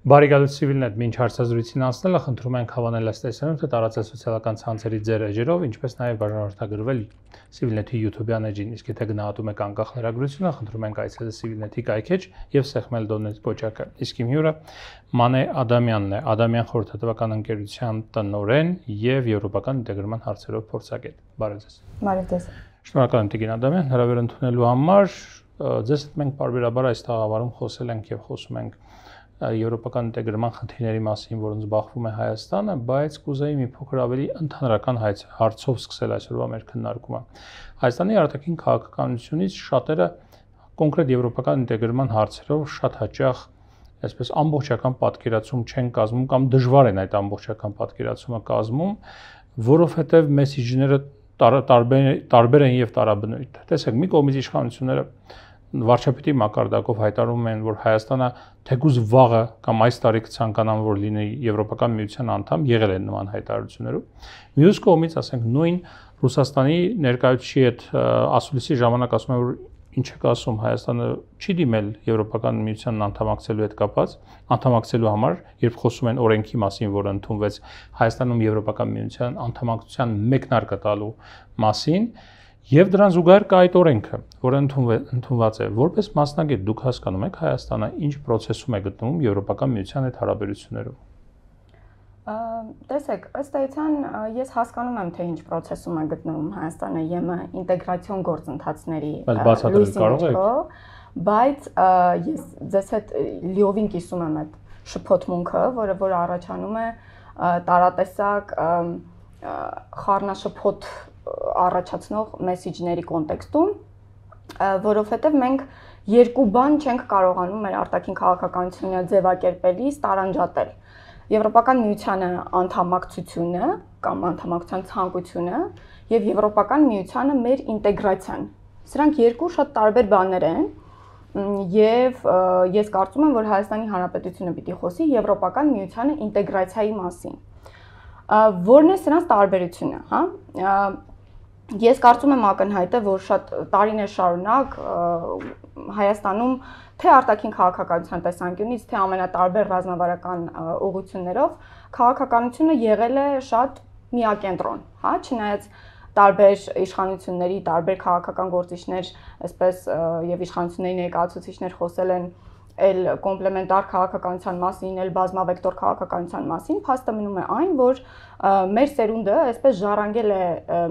Բարեկալություն Civilnet մինչ հարցազրույցին անցնելը խնդրում ենք հավանել այս տեսանյութը, թե տարածել սոցիալական ցանցերի ձեր էջերով, ինչպես նաև բաժանորդագրվել Civilnet-ի YouTube-յան էջին, իսկ եթե գնահատում եք անկախ լրագրությունը, խնդրում ենք այցելել Civilnet-ի կայքեջ եւ սեղմել դոնետ կոճակը։ Իսկ իմ հյուրը Մանե Ադամյանն է, Ադամյան խորհրդատվական ընկերության տնօրեն եւ եվրոպական ինտեգրման հարցերով փորձագետ։ Բարև ձեզ։ Բարև ձեզ։ Շնորհակալ եմ Տիգրան Ադամյան հրավեր ընդունելու համար։ Ձեզ հետ մենք բարբերաբար այս տաղավարում խոսել ենք եւ խոսում ենք եվրոպական ինտեգրման խնդիրների մասին, որոնց բախվում է Հայաստանը, բայց կուզեի մի փոքր ավելի ընդհանրական հարցով սկսել այսօրվա մեր քննարկումը։ Հայաստանի արտաքին քաղաքականությունից շատերը կոնկրետ եվրոպական ինտեգրման հարցերով շատ հաճախ այսպես ամբողջական պատկերացում չեն կազմում կամ դժվար են այդ ամբողջական պատկերացումը կազմում, որովհետև մեսիջները տարբեր են եւ տարաբնույթ։ Տեսեք, մի կողմից իշխանությունները վարչապետի մակարդակով հայտարարում են, որ Հայաստանը թեկուզ վաղը կամ այս տարի կցանկանան, որ լինի Եվրոպական միության անդամ, եղել են նման հայտարարություններով։ Մյուս կողմից, ասենք, նույն Ռուսաստանի ներկայացուցիչի հետ ասուլիսի ժամանակ ասում են, որ ինչ եք ասում, Հայաստանը չի դիմել Եվրոպական միությանն անդամակցելու հետ կապած, անդամակցելու համար, երբ խոսում են օրենքի մասին, որը ընդունվեց Հայաստանում Եվրոպական միության անդամակցության մեկնարկը տալու մասին, եւ դրան զուգահեռ կա այդ օրենքը, որը ընդունված է, որպես մասնագետ դուք հասկանում եք Հայաստանը ինչ process-ում է գտնվում Եվրոպական միության հետ հարաբերություններում։ Տեսեք, ըստ էության ես հասկանում եմ, թե ինչ process-ում է գտնվում Հայաստանը ԵՄ ինտեգրացիոն գործընթացների բայց ես ձեզ հետ լիովին կիսում եմ այդ շփոթմունքը, որը առաջանում է տարատեսակ խառնաշփոթ առաջացնող մեսիջների կոնտեքստում, որովհետև մենք երկու բան չենք կարողանում մեր արտաքին քաղաքականությունը ձևակերպելիս տարանջատել։ Եվրոպական միությանը անդամակցությունը կամ անդամակցության ցանկությունը եւ Եվրոպական միությանը մեր ինտեգրացիան։ Սրանք երկու շատ տարբեր բաներ են եւ ես կարծում եմ, որ Հայաստանի Հանրապետությունը պիտի խոսի Եվրոպական միությանը ինտեգրացիայի մասին։ Որն է սրանց տարբերությունը, հա։ Ես կարծում եմ ակնհայտ է, որ շատ տարիներ շարունակ Հայաստանում թե արտաքին քաղաքականության տեսանկյունից, թե ամենատարբեր ռազմավարական ուղղություններով քաղաքականությունը եղել է շատ միակենտրոն, հա, չնայած տարբեր իշխանությունների, տարբեր քաղաքական գործիչներ, այսպես եւ իշխանությունների ներկայացուցիչներ խոսել են էլ կոմպլեմենտար քաղաքականության մասին, էլ բազմավեկտոր քաղաքականության մասին, փաստը մնում է այն, որ մեր սերունդը այսպես ժառանգել է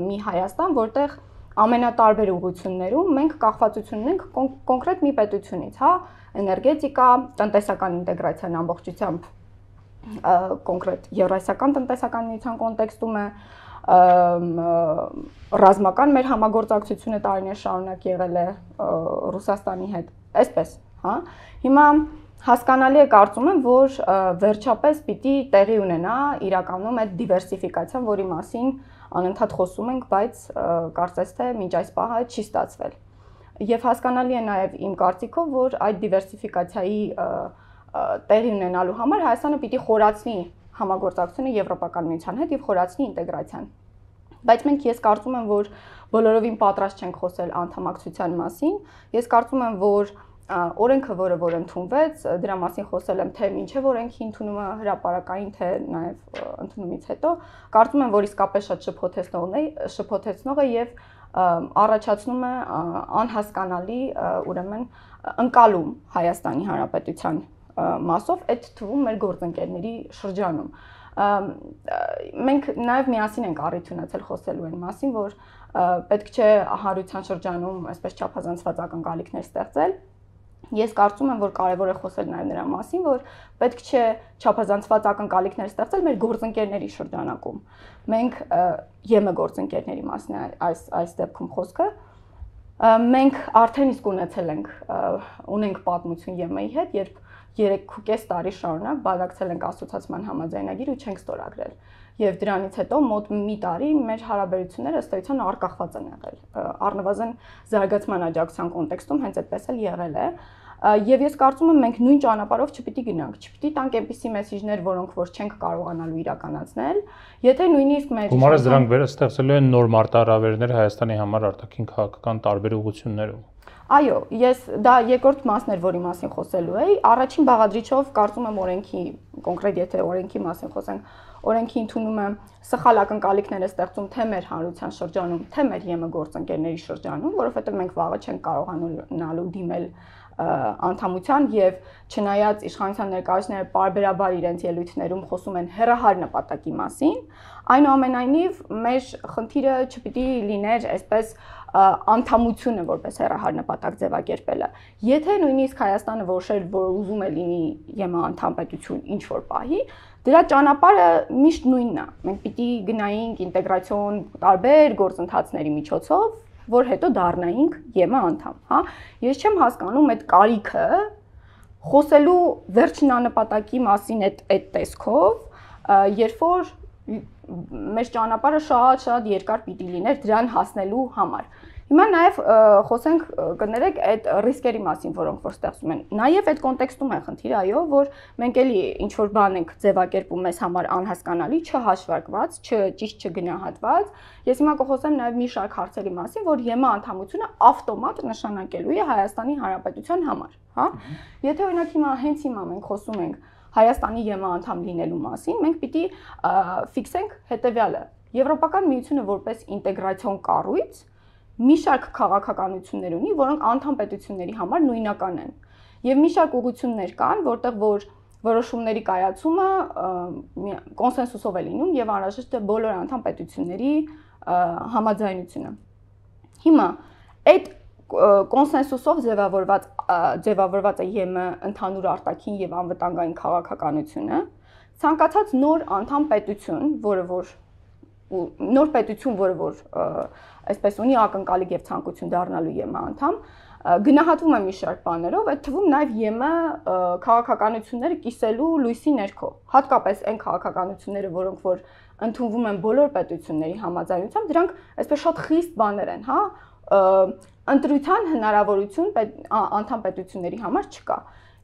մի Հայաստան, որտեղ ամենատարբեր ուղղություններում մենք կախվածություն ունենք կոնկրետ մի պետությունից, հա, էներգետիկա, տնտեսական ինտեգրացիան ամբողջությամբ կոնկրետ Եվրասիական տնտեսական միության կոնտեքստում է, ռազմական մեր համագործակցությունը տարիներ շարունակ եղել է Ռուսաստանի հետ, այսպես, հա։ Հիմա հասկանալի է կարծում եմ, որ վերջապես պիտի տեղի ունենա իրականում այդ դիվերսիֆիկացիան, որի մասին անընդհատ խոսում ենք, բայց կարծես թե մինչ այս պահը չի ստացվել։ Եվ հասկանալի է նաև իմ կարծիքով, որ այդ դիվերսիֆիկացիայի տեղի ունենալու համար Հայաստանը պիտի խորացնի համագործակցությունը Եվրոպական միության հետ եւ խորացնի ինտեգրացիան։ Բայց ես կարծում եմ, որ բոլորովին պատրաստ չենք խոսել անդամակցության մասին։ Ես կարծում եմ, որ օրենքը, որը ընդունվեց, դրա մասին խոսել եմ թե մինչև օրենքի ընդունումը հրապարակային, թե նաև ընդունումից հետո, կարծում եմ, որ իսկապես շատ շփոթեցնող է եւ առաջացնում է անհասկանալի, ուրեմն ընկալում Հայաստանի Հանրապետության մասով, այդ թվում մեր գործընկերների շրջանում։ Մենք նաև միասին ենք առիթ ունեցել խոսելու այն մասին, որ պետք չէ հանրության շրջանում այսպես չափազանցված ակնկալիքներ ստեղծել։ Ես կարծում եմ, որ կարևոր է խոսել նաև նրա մասին, որ պետք չէ չափազանցված ակնկալիքներ ստեղծել մեր գործընկերների շրջանակում։ Մենք ԵՄ գործընկերների մասին է այս դեպքում խոսքը։ Մենք արդեն իսկ ունենք պատմություն ԵՄ-ի հետ, երբ 3.5 տարի շարունակ բանակցել ենք ասոցիացիան համաձայնագիր ու չենք ստորագրել։ Եվ դրանից հետո մոտ մի տարի մեր հարաբերությունները ըստ էության արկախված են եղել։ Առնվազն զարգացման աջակցության կոնտեքստում հենց այդպես էլ եղել է։ Եվ ես կարծում եմ մենք նույն ճանապարհով չպիտի գնանք, չպիտի տանք այնպիսի մեսիջներ, որոնք որ չենք կարողանալու իրականացնել, եթե նույնիսկ մեր Գումարը դրանք վերստեղծելու են նոր մարտահրավերներ Հայաստանի համար արտաքին քաղաքական տարբեր ուղղություններում։ Այո, ես դա երկրորդ մասն էր, որի մասին խոսելու էի։ Առաջին բաղադրիչով կարծում եմ օրենքի, կոնկրետ եթե օրենքի մասին խոսենք, օրենքի ընդունումը սխալ ակնկալիքներ է ստեղծում թե մեր հանրության շրջանում, թե մեր ԵՄ գործընկերների շրջանում, որովհետև մենք վաղը չենք կարողանալու դիմել անդամության եւ չնայած իշխանության ներկայացուցիչները պարբերաբար իրենց ելույթներում խոսում են հեռահար նպատակի մասին, այնուամենայնիվ մեր խնդիրը չպիտի լիներ այսպես անդամությունը որպես հեռահար նպատակ ձևակերպելը։ Եթե նույնիսկ Հայաստանը որոշել, որ ուզում է լինի ԵՄ անդամ պետություն ինչ որ պահի, դրա ճանապարհը միշտ նույնն է։ Մենք պիտի գնայինք ինտեգրացիոն տարբեր գործընթացների միջոցով, որ հետո դառնայինք ԵՄ անդամ, հա։ Ես չեմ հասկանում այդ կարիքը խոսելու վերջնանպատակի մասին այդ տեսքով, երբ որ մեր ճանապարհը շատ երկար պիտի լիներ դրան հասնելու համար։ Հիմա նաև խոսենք կներեք այդ ռիսկերի մասին, որոնք որ ստեղծում են։ Նաև այդ կոնտեքստում է խնդիրը, այո, որ մենք էլի ինչ որ բան ենք ձևակերպում մեզ համար անհասկանալի, չհաշվարկված, ճիշտ չգնահատված։ Ես հիմա կխոսեմ նաև մի շարք հարցերի մասին, որ ԵՄ անդամությունը ավտոմատ նշանակելու է Հայաստանի Հանրապետության համար, հա։ Եթե օրինակ հենց հիմա մենք խոսում ենք Հայաստանի ԵՄ անդամ լինելու մասին, մենք պիտի ֆիքսենք հետևյալը. Եվրոպական միությունը որպես ինտեգրացիոն կառույց մի շարք քաղաքականություններ ունի, որոնք անդամ պետությունների համար նույնական են։ Եվ մի շարք ուղղություններ կան, որտեղ որ որոշումների կայացումը կոնսենսուսով է լինում եւ անհրաժեշտ է բոլոր անդամ պետությունների համաձայնությունը։ Հիմա այդ կոնսենսուսով ձևավորված է ԵՄ ընդհանուր արտաքին եւ անվտանգային քաղաքականությունը, ցանկացած նոր անդամ պետություն, որը որ այսպես ունի ակնկալիք եւ ցանկություն դառնալու ԵՄ անդամ, գնահատվում է մի շարք բաներով, այդ թվում նաեւ ԵՄ քաղաքականությունները կիսելու լույսի ներքո, հատկապես այն քաղաքականությունները, որոնք որ ընդունվում են բոլոր պետությունների համաձայնությամբ, դրանք այսպես շատ խիստ բաներ են, հա, ընտրության հնարավորություն անդամ պետությունների համար չկա։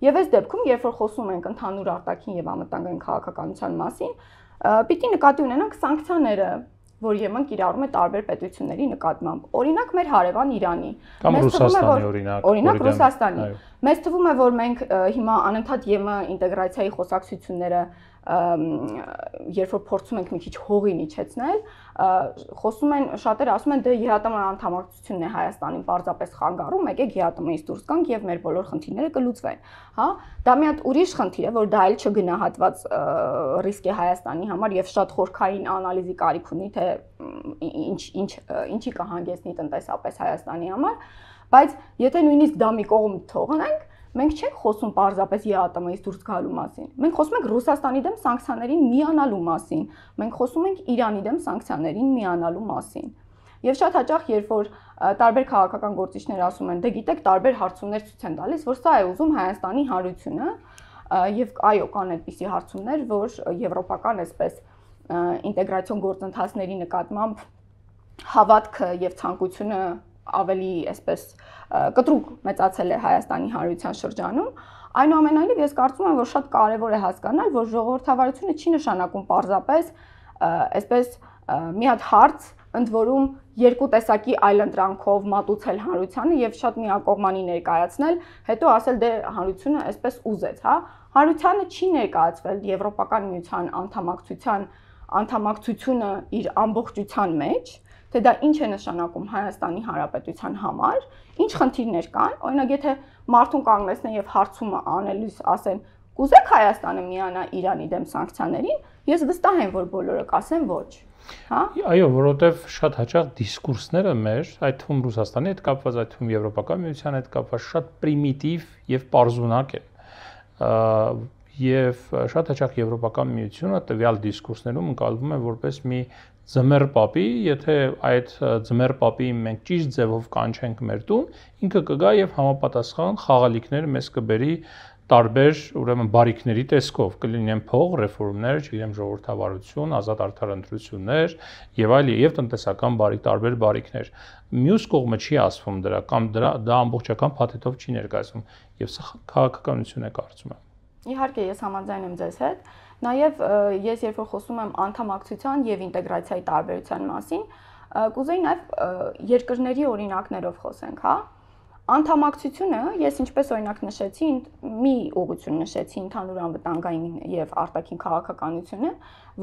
Եվ այս դեպքում, երբ որ խոսում ենք ընդհանուր արտաքին եւ անվտանգային քաղաքականության մասին, պիտի նկատի ունենանք սանկցիաները, որ ԵՄ-ն կիրառում է տարբեր պետությունների նկատմամբ։ Օրինակ մեր հարևան Իրանի, կամ Ռուսաստանի օրինակ Ռուսաստանի։ Մեզ թվում է, որ մենք հիմա անընդհատ ԵՄ ինտեգրացիայի խոսակցությունները երբ որ փորձում ենք մի քիչ հողին իջեցնել, խոսում են շատերը ասում են դե ԵՀՏՄ անդամակցությունն է Հայաստանին պարզապես խանգարում, եկեք ԵՀՏՄ-ից դուրս գանք եւ մեր բոլոր խնդիրները կլուծվեն, հա։ Դա մի հատ ուրիշ խնդիր է, որ դա էլ չգնահատված ռիսկ է Հայաստանի համար եւ շատ խորքային անալիզի կարիք ունի, թե ինչի կհանգեցնի տնտեսապես Հայաստանի համար, բայց եթե նույնիսկ դա մի կողմ թողնենք, մենք չենք խոսում պարզապես ԵԱՏՄ-ից դուրս գալու մասին։ Մենք խոսում ենք Ռուսաստանի դեմ սանկցիաներին միանալու մասին։ Մենք խոսում ենք Իրանի դեմ սանկցիաներին միանալու մասին։ Եվ շատ հաճախ, երբ որ տարբեր քաղաքական գործիչներ ասում են, դե գիտեք, տարբեր հարցումներ ցույց են տալիս, որ սա է ուզում Հայաստանի հանրությունը, եւ այո, կան այդպիսի հարցումներ, որ եվրոպական այսպես ինտեգրացիոն գործընթացների նկատմամբ հավատքը եւ ցանկությունը ավելի այսպես կտրուկ մեծացել է Հայաստանի հանրության շրջանում, այնուամենայնիվ ես կարծում եմ, որ շատ կարևոր է հասկանալ, որ ժողովրդավարությունը չի նշանակում պարզապես այսպես մի հատ հարց, ընդ որում երկու տեսակի այլընտրանքով մատուցել հանրությանը եւ շատ միակողմանի ներկայացնել, հետո ասել դե հանրությունը այսպես ուզեց, հա։ Հանրությանը չի ներկայացվել Եվրոպական միության անդամակցությունը իր ամբողջության մեջ, թե դա ինչ է նշանակում Հայաստանի Հանրապետության համար, ինչ խնդիրներ կան, օրինակ եթե մարդուն կանգնեցնեն եւ հարցումը անելուց ասեն, կուզեք Հայաստանը միանա Իրանի դեմ սանկցիաներին, ես վստահ եմ, որ բոլորը կասեն ոչ, հա։ Այո, որովհետեւ շատ հաճախ դիսկուրսները մեր, այդ թվում Ռուսաստանի հետ կապված, այդ թվում Եվրոպական միության հետ կապված շատ պրիմիտիվ եւ պարզունակ են։ Եվ շատ հաճախ Եվրոպական միությունը տվյալ դիսկուրսներում ընկալվում է որպես մի ձմեռ պապի, եթե այդ ձմեռ պապին մենք ճիշտ ձևով կանչենք մեր տուն, ինքը կգա եւ համապատասխան խաղալիքներ մեզ կբերի տարբեր, ուրեմն բարիքների տեսքով, կլինեն փող, ռեֆորմներ, չգիտեմ, ժողովրդավարություն, ազատ արդար ընտրություններ եւ այլ եւ տնտեսական բարիք, տարբեր բարիքներ։ Մյուս կողմը չի ասվում դրա կամ դա ամբողջական փաթեթով չի ներկայացվում եւ սա քաղաքականություն է կարծում եմ։ Իհարկե, ես համաձայն եմ ձեզ հետ։ Նաև ես երբ որ խոսում եմ անդամակցության եւ ինտեգրացիայի տարբերության մասին, կուզեի նաև երկրների օրինակներով խոսենք, հա։ Անդամակցությունը, ես ինչպես օրինակ նշեցի, մի ուղղություն նշեցի ընդհանուր անվտանգային եւ արտաքին քաղաքականությունը,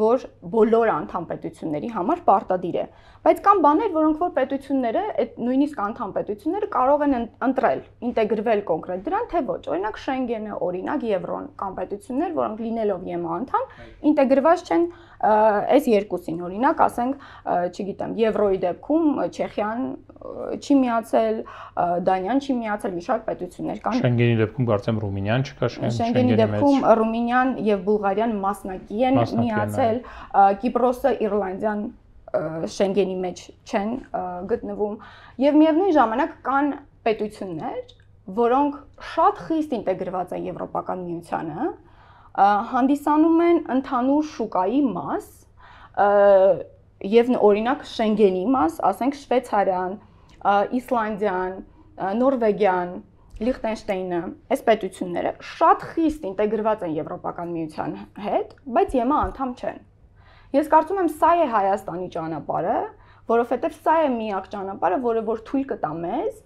որ բոլոր անդամ պետությունների համար պարտադիր է, բայց կան բաներ, որոնք որ պետությունները, այդ նույնիսկ անդամ պետությունները կարող են ընտրել, ինտեգրվել կոնկրետ դրան, թե ոչ։ Օրինակ Շենգենը, օրինակ Եվրոն, կան պետություններ, որոնք լինելով ԵՄ անդամ, ինտեգրված չեն այս երկուսին, օրինակ, ասենք, չգիտեմ, Եվրոյի դեպքում Չեխիան չի միացել, Դանիան չի միացել, մի շարք պետություններ կան։ Շենգենի դեպքում կարծեմ Ռումինիան չկա Շենգենի դեպքում Ռումինիան եւ Բուլղարիան մասնակի են միացել, Կիպրոսը, Իռլանդիան Շենգենի մեջ չեն գտնվում եւ միևնույն ժամանակ կան պետություններ, որոնք շատ խիստ ինտեգրված են Եվրոպական միությանը, հանդիսանում են ընդհանուր շուկայի մաս եւ օրինակ Շենգենի մաս, ասենք Շվեյցարիան, Իսլանդիան, Նորվեգիան, Լիխտենշտեյնը, այս պետությունները շատ խիստ ինտեգրված են Եվրոպական միության հետ, բայց ԵՄ անդամ չեն։ Ես կարծում եմ սա է Հայաստանի ճանապարհը, որովհետեւ սա է միակ ճանապարհը, որը որ թույլ կտա մեզ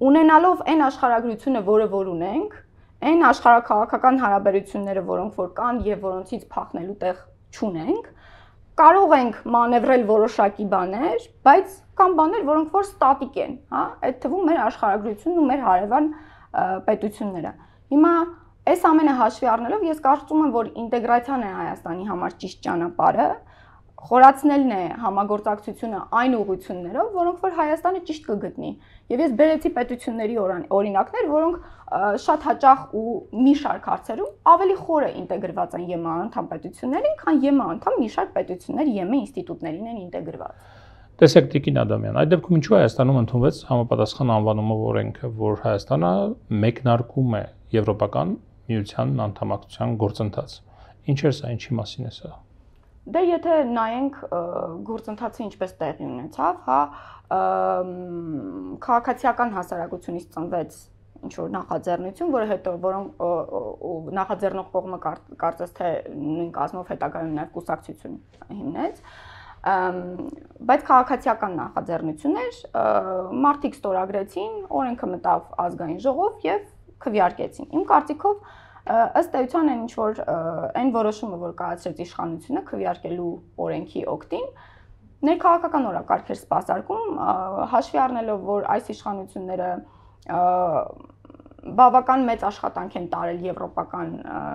ունենալով այն աշխարհագրությունը, որը որ ունենք, այն աշխարհաքաղաքական հարաբերությունները, որոնք որ կան եւ որոնցից փախնելու տեղ չունենք, կարող ենք մանևրել որոշակի բաներ, բայց կան բաներ, որոնք որ ստատիկ են, հա, այդ թվում մեր աշխարհագրությունն ու մեր հարևան պետությունները։ Հիմա այս ամենը հաշվի առնելով ես կարծում եմ, որ ինտեգրացիան է Հայաստանի համար ճիշտ ճանապարհը, խորացնելն է համագործակցությունը այն ուղղություններով, որոնք որ Հայաստանը ճիշտ կգտնի։ Եվ ես բերեցի պետությունների օրինակներ, որոնք շատ հաճախ ու մի շարք հարցերում ավելի խորը ինտեգրված են ԵՄ անդամ պետություններին, քան ԵՄ անդամ մի շարք պետություններ ԵՄ ինստիտուտներին են ինտեգրված։ Տեսեք Տիկին Ադամյան, այդ դեպքում ինչու Հայաստանում ընդունվեց համապատասխան անվանումով օրենքը, որ Հայաստանը մեկնարկում է Եվրոպական միության անդամակցության գործընթաց։ Ինչ է սա, ինչի մասին է սա։ Դե եթե նայենք գործընթացը ինչպես տեղի ունեցավ, հա, քաղաքացիական հասարակությունից ծնվեց ինչ-որ նախաձեռնություն, որը հետո որոնք նախաձեռնող կողմը կարծես թե նույն կազմով հետագայում նաև կուսակցություն հիմնեց, բայց քաղաքացիական նախաձեռնություն էր, մարդիկ ստորագրեցին, օրենքը մտավ ազգային ժողով եւ քվեարկեցին։ Իմ կարծիքով ըստ էության այն ինչ-որ այն որոշումը, որ կայացրեց իշխանությունը քվեարկելու օրենքի օգտին, ներքաղաքական օրակարգ էր սպասարկում, հաշվի առնելով, որ այս իշխանությունները բավական մեծ աշխատանք են տարել Եվրոպական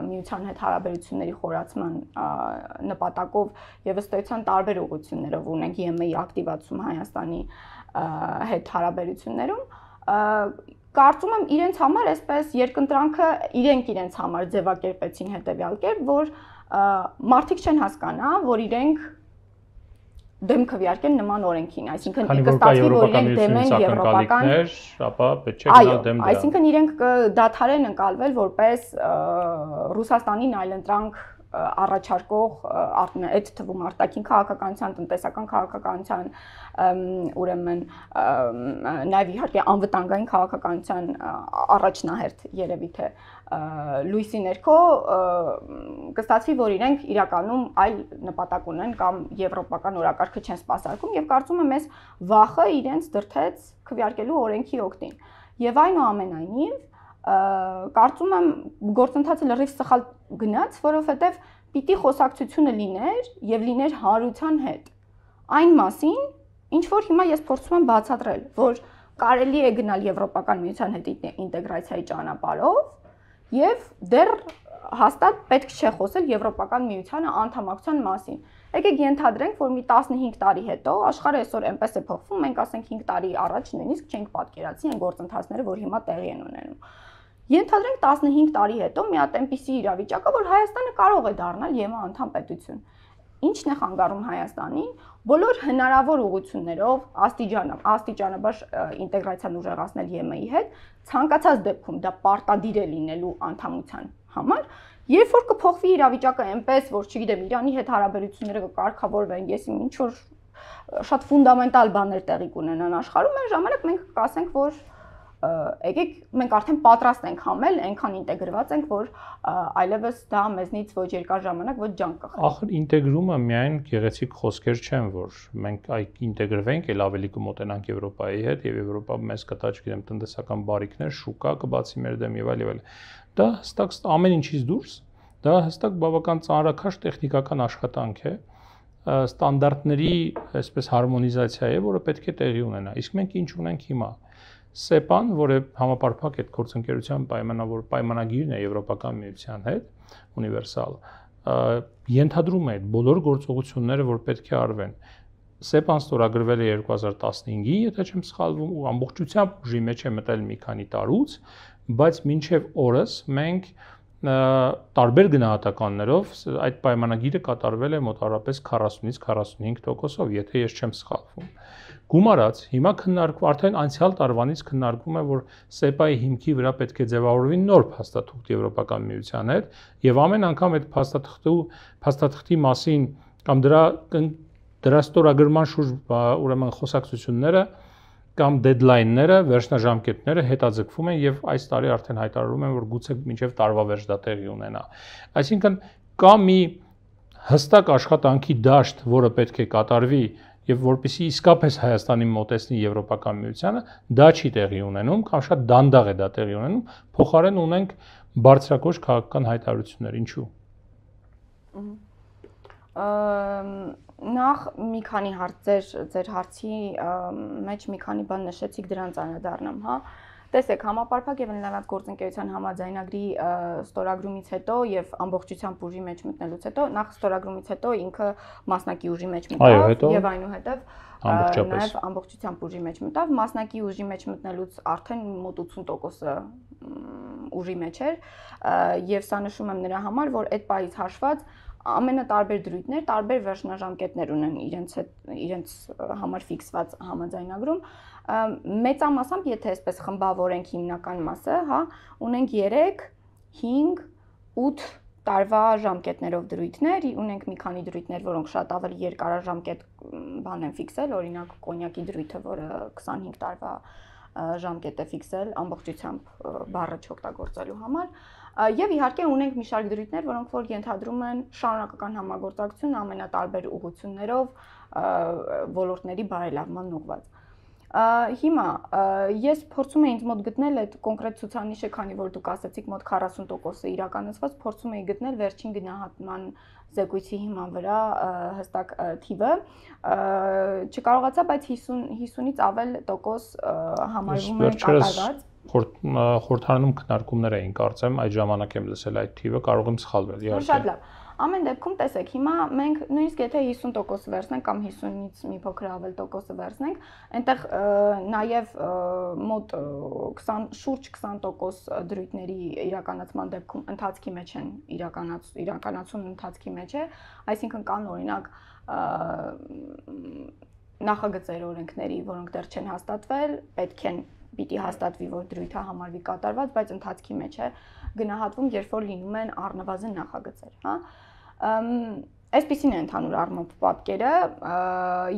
միության հետ հարաբերությունների խորացման նպատակով եւ ըստ էության տարբեր ուղղություններով ունենք ԵՄ-ի ակտիվացում Հայաստանի հետ հարաբերություններում, կարծում եմ իրենց համար այսպես երկընտրանքը իրենց համար ձևակերպեցին հետեւյալ կերպ, որ մարդիկ չեն հասկանա, որ իրենք դեմ քվեարկեն նման օրենքին, այսինքն կստացվի, որ իրենք դեմ են եվրոպական, ապա պետք չէ գնալ դեմ դրան։ Այսինքն իրենք դադարեն ընկալվել որպես Ռուսաստանին այլընտրանք առաջարկող այդ թվում արտաքին քաղաքականության, տնտեսական քաղաքականության, ուրեմն նաև իհարկե անվտանգային քաղաքականության առաջնահերթ երևի թե լույսի ներքո կստացվի, որ իրենք իրականում այլ նպատակ ունեն կամ եվրոպական օրակարգը չեն սպասարկում եւ կարծում եմ այս վախը իրենց դրթեց քվեարկելու օրենքի օգտին։ Եվ այնուամենայնիվ կարծում եմ գործընթացը լրիվ սխալ գնաց, որովհետև պիտի խոսակցությունը լիներ եւ լիներ հանրության հետ։ Այն մասին, ինչ որ հիմա ես փորձում եմ բացատրել, որ կարելի է գնալ Եվրոպական միության հետ ինտեգրացիայի ճանապարհով եւ դեռ հաստատ պետք չէ խոսել Եվրոպական միությանը անդամակցության մասին։ Եկեք ենթադրենք, որ մի 15 տարի հետո աշխարհը այսօր այնպես է փոխվում, մենք ասենք 5 տարի առաջ նույնիսկ չենք պատկերացնի այն գործընթացները, որ հիմա տեղի են ունենում։ Ենթադրենք 15 տարի հետո մի հատ այնպիսի իրավիճակը, որ Հայաստանը կարող է դառնալ ԵՄ անդամ պետություն։ Ինչն է խանգարում Հայաստանին, բոլոր հնարավոր ուղղություններով աստիճանաբար ինտեգրացիան ուժեղացնել ԵՄ-ի հետ, ցանկացած դեպքում դա պարտադիր է լինելու անդամության համար, երբ որ կփոխվի իրավիճակը այնպես, որ չգիտեմ, Իրանի հետ հարաբերությունները կկարգավորվեն, ես ինչ որ շատ ֆունդամենտալ բաներ տեղի կունենան աշխարհում, այն ժամանակ մենք կասենք, որ եկեք մենք արդեն պատրաստ ենք համել, այնքան ինտեգրված ենք, որ այլևս դա մեզնից ոչ երկար ժամանակ ոչ ջանք կխլի։ Ախր ինտեգրումը միայն գեղեցիկ խոսքեր չեն, որ մենք այդ ինտեգրվենք, էլ ավելի կմոտենանք Եվրոպայի հետ եւ Եվրոպա մեզ կտա, չգիտեմ, տնտեսական բարիքներ, շուկա կբացի մեր դեմ եւ այլ։ Դա հստակ ամեն ինչից դուրս, դա հստակ բավական ծանրակաշ տեխնիկական աշխատանք է, ստանդարտների այսպես հարմոնիզացիա է, որը պետք է տեղի ունենա։ Իսկ մենք ինչ ունենք հիմա։ SEPA-ն, որը համապարփակ այդ գործընկերության պայմանագիրն է Եվրոպական միության հետ, ունիվերսալ, ենթադրում է բոլոր գործողությունները, որ պետք է արվեն։ SEPA-ն ստորագրվել է 2015-ին, եթե չեմ սխալվում, ու ամբողջությամբ ուժի մեջ է մտել մի քանի տարուց, բայց մինչև օրս մենք տարբեր գնահատականներով այդ պայմանագիրը կատարվել է մոտավորապես 40-ից 45%-ով, եթե ես չեմ սխալվում։ Գումարած, հիմա արդեն անցյալ տարվանից քննարկվում է, որ SEPA-ի հիմքի վրա պետք է ձևավորվի նոր փաստաթուղթ Եվրոպական միության հետ, եւ ամեն անգամ այդ փաստաթղթի մասին կամ դրա ստորագրման շուրջ ուրեմն խոսակցությունները կամ դեդլայնները, վերջնաժամկետները հետաձգվում են եւ այս տարի արդեն հայտարարում են, որ գուցե մինչեւ տարվա վերջ դա տեղի ունենա։ Այսինքն կա մի հստակ աշխատանքի դաշտ, որը պետք է կատարվի եւ որպեսզի իսկապես Հայաստանին մոտեցնի Եվրոպական միությանը, դա չի տեղի ունենում, կամ շատ դանդաղ է դա տեղի ունենում, փոխարեն ունենք բարձրակոչ քաղաքական հայտարարություններ, ինչու։ Նախ մի քանի ձեր հարցի մեջ մի քանի բան նշեցիք, դրանց անդրադառնամ, հա։ Տեսեք, համապարփակ եւ ընդլայնված գործընկերության համաձայնագրի ստորագրումից հետո եւ ամբողջությամբ ուժի մեջ մտնելուց հետո, նախ ստորագրումից հետո ինքը մասնակի ուժի մեջ մտավ եւ այնուհետեւ նաեւ ամբողջությամբ ուժի մեջ մտավ, մասնակի ուժի մեջ մտնելուց արդեն մոտ 80%-ը ուժի մեջ էր եւ սա նշում եմ նրա համար, որ այդ պահից հաշված ամենատարբեր դրույթներ, տարբեր վերջնաժամկետներ ունեն իրենց համար ֆիքսված համաձայնագրում, մեծամասամբ, եթե այսպես խմբավորենք հիմնական մասը, հա, ունենք 3, 5, 8 տարվա ժամկետներով դրույթներ, ունենք մի քանի դրույթներ, որոնք շատ ավելի երկարաժամկետ բան են ֆիքսել, օրինակ կոնյակի դրույթը, որը 25 տարվա ժամկետ է ֆիքսել ամբողջությամբ բառը չօգտագործելու համար, եւ իհարկե ունենք մի շարք դրույթներ, որոնք որ ենթադրում են շարունակական համագործակցություն ամենատարբեր ուղղություններով ոլորտների բարելավման ուղղված։ Հիմա ես փորձում եմ ինձ մոտ գտնել այդ կոնկրետ ցուցանիշը, քանի որ դուք ասացիք մոտ 40%-ը իրականացված, փորձում եմ գտնել վերջին գնահատման զեկույցի հիման վրա հստակ թիվը, չկարողացա, բայց 50-ից ավել տոկոս համարվում է կատարված։ Խորհրդարանում քննարկումներ էին կարծեմ, այդ ժամանակ եմ լսել այդ թիվը, կարող եմ սխալվել, իհարկե։ Շատ լավ։ Ամեն դեպքում տեսեք, հիմա մենք նույնիսկ եթե 50% վերցնենք կամ 50-ից մի փոքր ավել տոկոսը վերցնենք, այնտեղ նաև մոտ 20 շուրջ 20% դրույթների իրականացման դեպքում ընթացքի մեջ են իրականացում ընթացքի մեջ է, այսինքն կան օրինակ նախագծեր օրենքների, որոնք դեռ չեն հաստատվել, պիտի հաստատվի, որ դրույթը համարվի կատարված, բայց ընթացքի մեջ է գնահատվում, երբ որ լինում են առնվազն նախագծեր, հա։ Այսպիսին է ընդհանուր առմամբ պատկերը,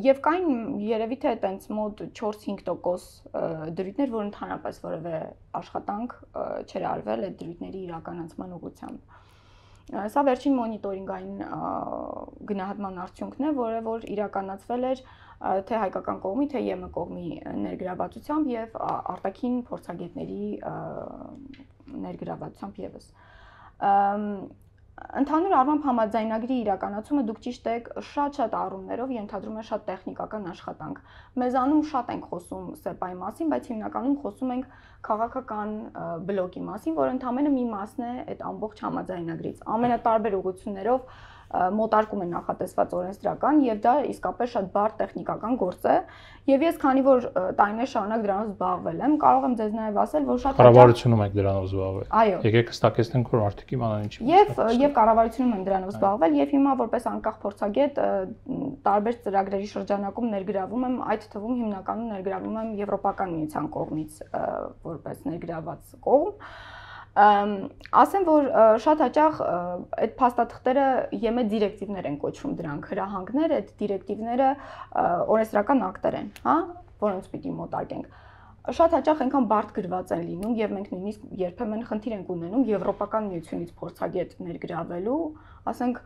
եւ կային երևի թե այտենց մոտ 4-5% դրույթներ, որ ընդհանրապես որևէ աշխատանք չէր արվել այդ դրույթների իրականացման ուղղությամբ։ Սա վերջին մոնիտորինգային գնահատման արդյունքն է, որ իրականացվել էր թե հայկական կողմի, թե ԵՄ կողմի ներգրավվածությամբ եւ արտաքին փորձագետների ներգրավվածությամբ եւս։ Ընդհանուր առմամբ համաձայնագրի իրականացումը դուք ճիշտ եք շատ առումներով ենթադրում է շատ տեխնիկական աշխատանք։ Մեզանում շատ ենք խոսում SEPA-ի մասին, բայց հիմնականում խոսում ենք քաղաքական բլոկի մասին, որը ընդհանրապես մի մասն է այդ ամբողջ համաձայնագրից։ Ամենատարբեր ուղղություններով մոտարկում է նախատեսված օրենսդրական եւ դա իսկապես շատ բարդ տեխնիկական գործ է եւ ես քանի որ տարիներ շարունակ դրանով զբաղվել եմ կարող եմ ձեզ նաեւ ասել որ շատ կառավարությունում եք դրանով զբաղվել այո եկեք հստակեցնենք որ արդյոք իմանան ինչի եւ կառավարությունում եմ դրանով զբաղվել եւ հիմա որպես անկախ փորձագետ տարբեր ծրագրերի շրջանակում ներգրավում եմ այդ թվում հիմնականում ներգրավում եմ Եվրոպական միության կողմից որպես ներգրաված կողմ ասեմ որ շատ հաճախ այդ փաստաթղթերը ԵՄ դիրեկտիվներ են կոչվում դրանք հրահանգներ այդ դիրեկտիվները օրենսդրական ակտեր են հա որոնց պիտի մոտարկենք շատ հաճախ այնքան բարդ գրված են լինում եւ մենք նույնիսկ երբեմն խնդիր ենք ունենում Եվրոպական միությունից փորձագետ ներգրավելու, ասենք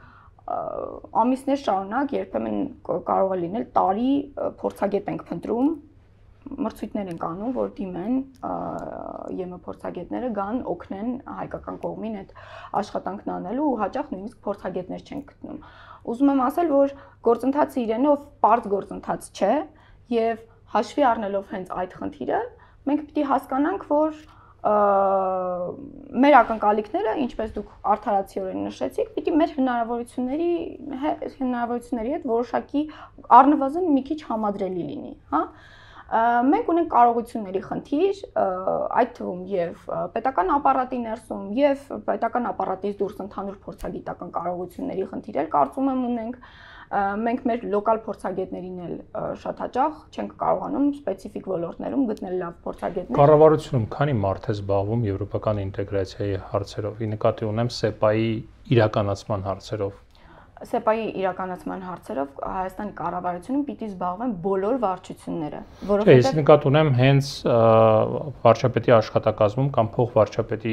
ամիսներ շարունակ երբեմն կարող է լինել տարի փորձագետ ենք փնտրում, մրցույթներ ենք անում, որ դիմեն ԵՄ փորձագետները գան օգնեն հայկական կողմին այդ աշխատանքն անելու ու հաճախ նույնիսկ փորձագետներ չեն գտնում։ Ուզում եմ ասել, որ գործընթացը իրենով պարզ գործընթաց չէ եւ հաշվի առնելով հենց այդ խնդիրը, մենք պիտի հասկանանք, որ մեր ակնկալիքները, ինչպես դուք արդարացիորեն նշեցիք, պիտի մեր հնարավորությունների հետ որոշակի առնվազն մի քիչ համադրելի լինի, հա։ Մենք ունենք կարողությունների խնդիր, այդ թվում եւ պետական ապարատի ներսում եւ պետական ապարատից դուրս ընդհանուր փորձագիտական կարողությունների խնդիրեր կարծում եմ ունենք։ Մենք մեր լոկալ փորձագետներին էլ շատ հաճախ չենք կարողանում սպეციფიկ ոլորտներում գտնել լավ փորձագետներ։ Կառավարությունում քանի մարդ է զբաղվում եվրոպական ինտեգրացիայի հարցերով, ի նկատի ունեմ ՍԵՊԱ-ի իրականացման հարցերով։ ՍԵՊԱ-ի իրականացման հարցերով Հայաստանի կառավարությունում պիտի զբաղվեն բոլոր վարչությունները, որովհետև ես նկատի ունեմ հենց վարչապետի աշխատակազմում կամ փոխվարչապետի,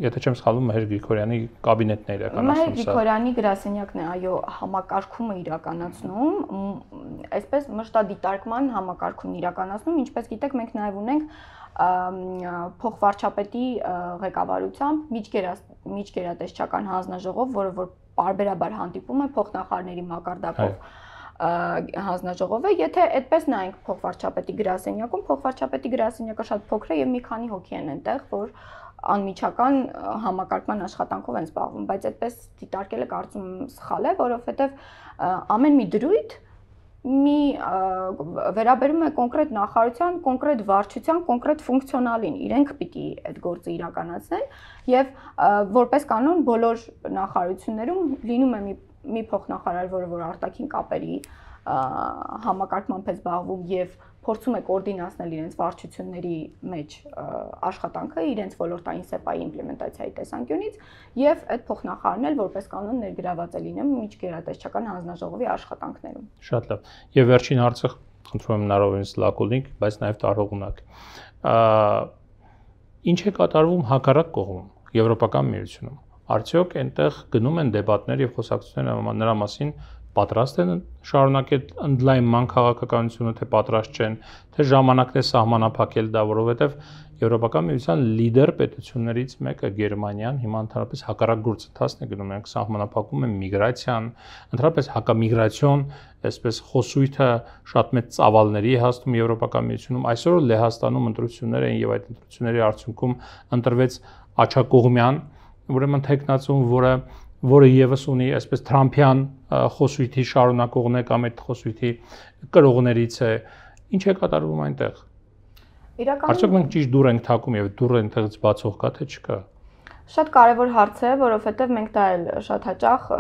եթե չեմ սխալվում, Մհեր Գրիգորյանի կաբինետն է իրականացնում սա։ Մհեր Գրիգորյանի գրասենյակն է, այո, համակարգումը իրականացնում, այսպես մշտադիտարկման համակարգումն իրականացնում, ինչպես գիտեք, մենք նաև ունենք փոխվարչապետի ղեկավարությամբ միջգերատեսչական հանձնաժողով, որը որ պարբերաբար հանդիպում է փոխնախարարների մակարդակով հանձնաժողով է, եթե այդպես նայենք փոխվարչապետի գրասենյակում, փոխվարչապետի գրասենյակը շատ փոքր է եւ մի քանի հոգի են այնտեղ, որ անմիջական համակարգման աշխատանքով են զբաղվում, բայց այդպես դիտարկելը կարծում եմ սխալ է, որովհետեւ ամեն մի դրույթ մի վերաբերում է կոնկրետ նախարարության, կոնկրետ վարչության, կոնկրետ ֆունկցիոնալին, իրենք պիտի այդ գործը իրականացնեն եւ որպես կանոն բոլոր նախարարություններում լինում է մի փոխնախարար, որը որ արտաքին կապերի համակարգմամբ է զբաղվում եւ փորձում է կոորդինացնել իրենց վարչությունների մեջ աշխատանքը իրենց ոլորտային ՍԵՊԱ-ի իմպլեմենտացիայի տեսանկյունից եւ այդ փոխնախարարն էլ որպես կանոն ներգրաված է լինում միջգերատեսչական հանձնաժողովի աշխատանքներում։ Շատ լավ։ Եվ վերջին հարցը, խնդրում եմ հնարավորինս լակոնիկ, բայց նաեւ տարողունակ։ Ինչ է կատարվում հակառակ կողմում, Եվրոպական միությունում։ Արդյոք այնտեղ գնում են դեբատներ եւ խոսակցություններ նրա մասին պատրաստ են շարունակել ընդլայնման քաղաքականությունը, թե պատրաստ չեն, թե ժամանակն է սահմանափակել դա, որովհետև Եվրոպական միության լիդեր պետություններից մեկը Գերմանիան հիմա ընդհանրապես հակառակ գործընթացն է գնում, նրանք սահմանափակում են միգրացիան, ընդհանրապես հակամիգրացիոն, այսպես խոսույթը շատ մեծ ծավալների է հասնում Եվրոպական միությունում, այսօր Լեհաստանում ընտրություններ են եւ այդ ընտրությունների արդյունքում ընտրվեց աջակողմյան, ուրեմն տեխնացում, որը եւս ունի այսպես Թրամփյան խոսույթի շարունակողն է կամ այդ խոսույթի կրողներից է, ինչ է կատարվում այնտեղ։ Արդյոք մենք ճիշտ դուր ենք թակում եւ դուռը այնտեղից բացող կա թե չկա։ Շատ կարևոր հարց է, որովհետեւ մենք դա էլ շատ հաճախ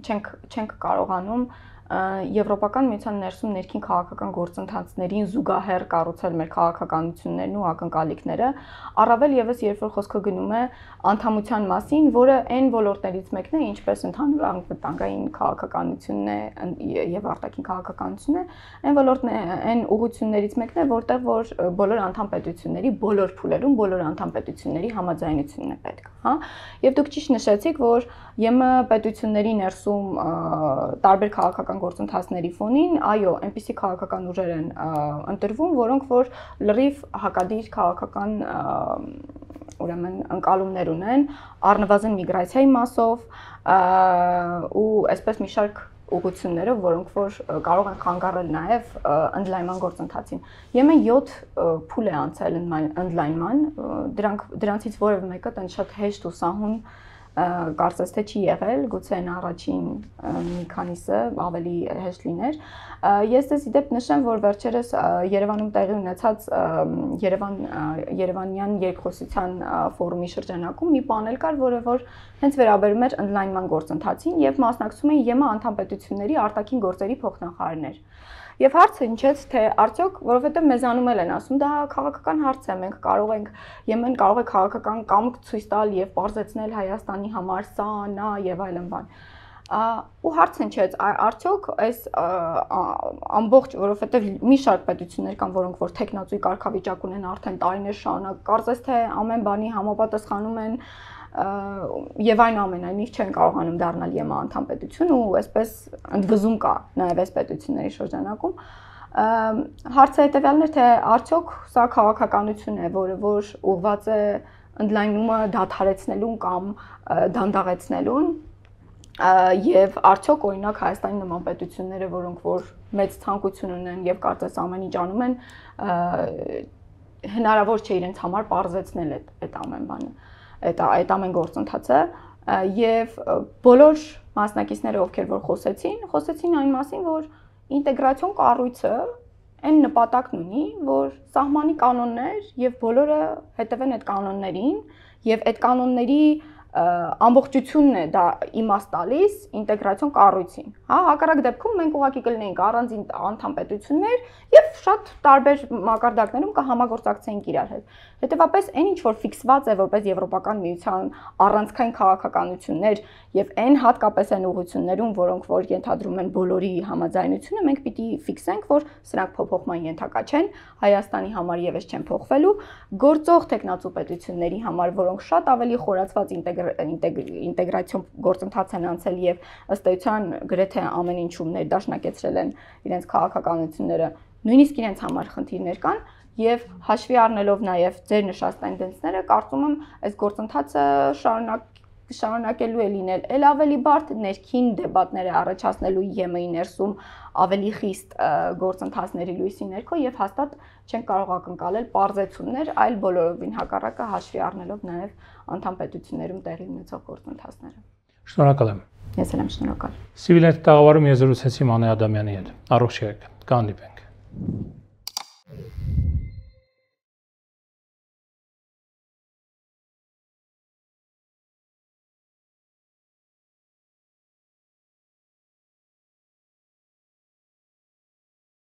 չենք կարողանում Եվրոպական միության ներսում ներքին քաղաքական գործընթացներին զուգահեռ կառուցել մեր քաղաքականություններն ու ակնկալիքները, առավել եւս երբ որ խոսքը գնում է անդամության մասին, որը այն ոլորտներից մեկն է, ինչպես ընդհանուր անվտանգային քաղաքականությունն է եւ արտաքին քաղաքականությունն է, այն ոլորտն է, այն ուղղություններից մեկն է, որտեղ որ բոլոր անդամ պետությունների բոլոր փուլերում բոլոր անդամ պետությունների համաձայնությունն է պետք, հա։ Եվ դուք ճիշտ նշեցիք, որ ԵՄ պետությունների ներսում տարբեր քաղաքական գործընթացների ֆոնին, այո, այնպիսի քաղաքական ուժեր են ընտրվում, որոնք որ լրիվ հակադիր քաղաքական ուրեմն ընկալումներ ունեն, առնվազն միգրացիայի մասով ու այսպես մի շարք ուղղություններով, որոնք որ կարող են խանգարել նաև ընդլայնման գործընթացին։ Եմեն 7 փուլ է անցել ընդլայնման, դրանցից որևէ մեկը տենց շատ հեշտ ու սահուն կարծես թե չի եղել, գուցե այն առաջին մի քանիսը ավելի հեշտ լիներ։ Ես դες իդեպ նշեմ, որ վերջերս Երևանում տեղի ունեցած Երևանյան երկխոսության ֆորումի շրջանակում մի պանել կար, որը որ հենց վերաբերում էր ընդլայնման գործընթացին եւ մասնակցում էին ԵՄ անդամ պետությունների արտաքին գործերի փոխնախարարներ։ Եվ հարցը ինչեց, թե արդյոք, որովհետև մեզանում էլ են ասում, դա քաղաքական հարց է, մենք կարող ենք, ԵՄ-ն կարող է քաղաքական կամք ցույց տալ եւ բարձեցնել Հայաստանի համար սա, նա եւ այլն բան։ ու հարց հնչեց, արդյոք այս ամբողջ, որովհետև մի շարք պետություններ կան, որոնք որ տեխնացուի կարգավիճակ ունեն արդեն տարիներ շարունակ, կարծես թե ամեն բանի համապատասխանում են եւ այնուամենայնիվ չեն կարողանում դառնալ ԵՄԱ անդամ պետություն ու այսպես ընդվզում կա նաեւ այս պետությունների շրջանակում։ Հարցը հետեւյալն էր, թե արդյոք սա քաղաքականություն է, որը որ ուղղված է ընդլայնումը դադարեցնելուն կամ դանդաղեցնելուն եւ արդյոք օրինակ Հայաստանի նման պետությունները, որոնք որ մեծ ցանկություն ունեն եւ կարծես ամեն ինչ անում են, հնարավոր չէ իրենց համար բարձեցնել այդ ամեն բանը, այդ ամեն գործընթացը եւ բոլոր մասնակիցները, ովքեր որ խոսեցին այն մասին, որ ինտեգրացիոն կառույցը այն նպատակն ունի, որ սահմանի կանոններ եւ բոլորը հետևեն այդ կանոններին եւ այդ կանոնների ամբողջությունն է դա իմաստ տալիս ինտեգրացիոն կառույցին, հա, հակառակ դեպքում մենք ուղղակի կլինենք առանձին անդամ պետություններ եւ շատ տարբեր մակարդակներում կհամագործակցեինք իրար հետ։ Հետևաբար այն ինչ որ ֆիքսված է որպես Եվրոպական միության առանցքային քաղաքականություններ եւ այն հատկապես այն ուղղություններում, որոնք որ ենթադրում են բոլորի համաձայնությունը, մենք պիտի ֆիքսենք, որ սրանք փոփոխման ենթակա չեն, Հայաստանի համար եւս չեն փոխվելու, գործող տեխնացու պետությունների համար, որոնք շատ ավելի խորացված ինտեգրացիոն գործընթաց են անցել եւ ըստ էության գրեթե ամեն ինչում ներդաշնակեցրել են իրենց քաղաքականությունները, նույնիսկ իրենց համար խնդիրներ կան եւ հաշվի առնելով նաեւ ձեր նշած տենդենսները, կարծում եմ այս գործընթացը շարունակելու է լինել ել ավելի բարդ ներքին դեբատներ է առաջացնելու ԵՄ-ի ներսում ավելի խիստ գործընթացների լույսի ներքո եւ հաստատ չեն կարող ակնկալել պարզեցումներ, այլ բոլորովին հակառակը հաշվի առնելով նաեւ անդամ պետություններում տեղի ունեցող գործընթացները։ Շնորհակալ եմ։ Ես էլ եմ շնորհակալ։ Civilnet տաղավարում ես զրուցեցի Մանե Ադամյանի հետ։ Առողջ եղեք։ Կհանդիպենք։